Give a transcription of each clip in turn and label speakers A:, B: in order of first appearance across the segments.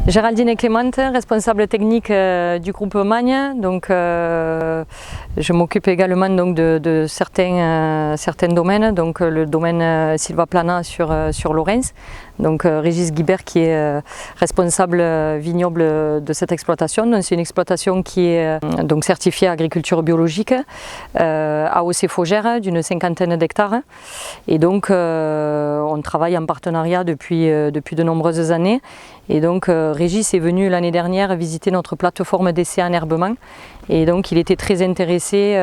A: Géraldine Clément, responsable technique du groupe Magne. Donc, je m'occupe également donc, de certains domaines, donc le domaine Sylvaplana sur Lorentz. Donc Régis Guibert qui est responsable vignoble de cette exploitation. C'est une exploitation qui est donc certifiée agriculture biologique, AOC Faugère d'une 50aine d'hectares. Et donc on travaille en partenariat depuis de nombreuses années. Et donc Régis est venu l'année dernière visiter notre plateforme d'essai en herbement. Et donc il était très intéressé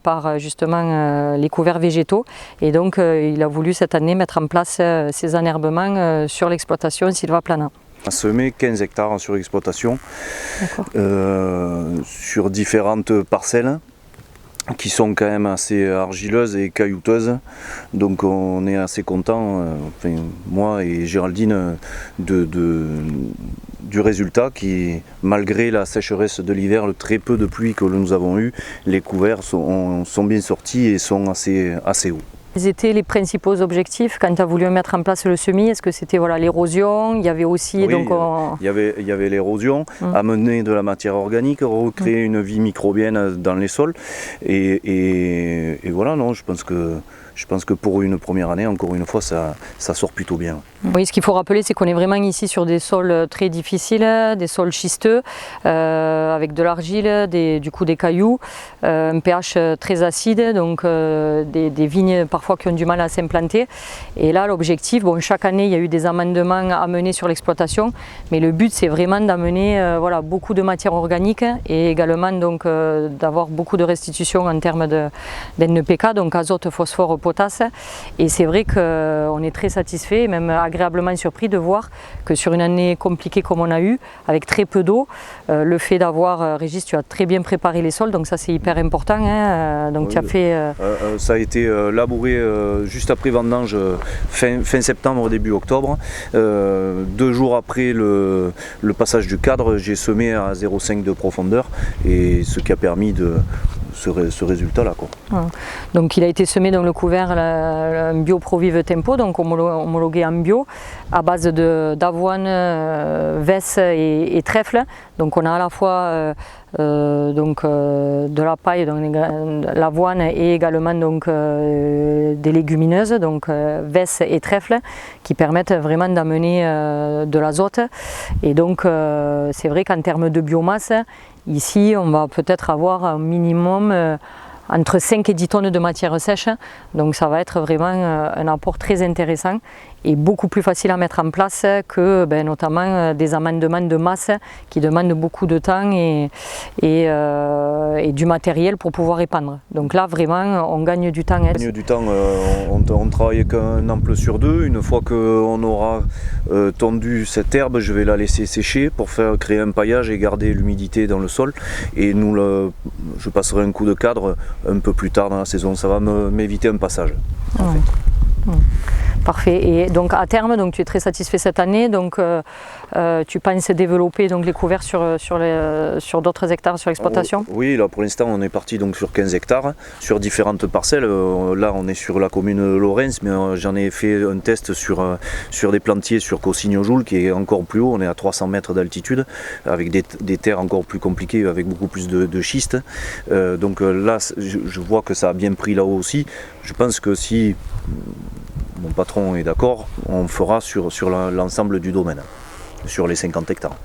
A: par justement les couverts végétaux. Et donc il a voulu cette année mettre en place ces enherbements sur l'exploitation Sylvaplana.
B: On a semé 15 hectares sur exploitation, sur différentes parcelles qui sont quand même assez argileuses et caillouteuses, donc on est assez content, enfin, moi et Géraldine, du résultat qui, malgré la sécheresse de l'hiver, le très peu de pluie que nous avons eu, les couverts sont bien sortis et sont assez hauts.
A: Quels étaient les principaux objectifs quand tu as voulu mettre en place le semis? Est-ce que c'était l'érosion? Il y avait aussi...
B: Oui,
A: donc,
B: il y avait l'érosion, amener de la matière organique, recréer une vie microbienne dans les sols. Et voilà, non, je pense que pour une première année, encore une fois, ça sort plutôt bien.
A: Oui, ce qu'il faut rappeler, c'est qu'on est vraiment ici sur des sols très difficiles, des sols schisteux, avec de l'argile, du coup des cailloux, un pH très acide, donc des vignes parfois qui ont du mal à s'implanter. Et là, l'objectif, bon, chaque année, il y a eu des amendements à mener sur l'exploitation, mais le but, c'est vraiment d'amener beaucoup de matière organique et également donc d'avoir beaucoup de restitution en termes d'NPK, donc azote, phosphore, potasse. Et c'est vrai qu'on est très satisfait, même agréablement surpris de voir que sur une année compliquée comme on a eu, avec très peu d'eau, le fait d'avoir, Régis, tu as très bien préparé les sols, donc ça c'est hyper important. Hein, donc
B: oui,
A: tu as fait...
B: ça a été labouré juste après vendange, fin septembre, début octobre. 2 jours après le passage du cadre, j'ai semé à 0,5 de profondeur, et ce qui a permis ce résultat-là.
A: Donc il a été semé dans le couvert un bio Provive Tempo, donc homologué en bio, à base d'avoine, vesse et trèfle. Donc on a à la fois de la paille, l'avoine, et également donc, des légumineuses, donc vesse et trèfle, qui permettent vraiment d'amener de l'azote. Et donc c'est vrai qu'en termes de biomasse, ici on va peut-être avoir un minimum entre 5 et 10 tonnes de matière sèche, donc ça va être vraiment un apport très intéressant et beaucoup plus facile à mettre en place que notamment des amendements de masse qui demandent beaucoup de temps et du matériel pour pouvoir épandre. Donc là vraiment on gagne du temps.
B: On gagne du temps, on travaille qu'un ample sur 2. Une fois qu'on aura tondu cette herbe, je vais la laisser sécher pour créer un paillage et garder l'humidité dans le sol. Et je passerai un coup de cadre un peu plus tard dans la saison, ça va m'éviter un passage. En fait.
A: Parfait. Et donc à terme, donc tu es très satisfait cette année, donc tu penses développer donc les couverts sur d'autres hectares sur l'exploitation?
B: Oui, là pour l'instant on est parti donc sur 15 hectares, sur différentes parcelles. Là on est sur la commune de Lorentz, mais j'en ai fait un test sur des plantiers sur Cossignojoul qui est encore plus haut, on est à 300 mètres d'altitude, avec des terres encore plus compliquées, avec beaucoup plus de schiste. Donc là je vois que ça a bien pris là-haut aussi. Je pense que si mon patron est d'accord, on fera sur l'ensemble du domaine, sur les 50 hectares.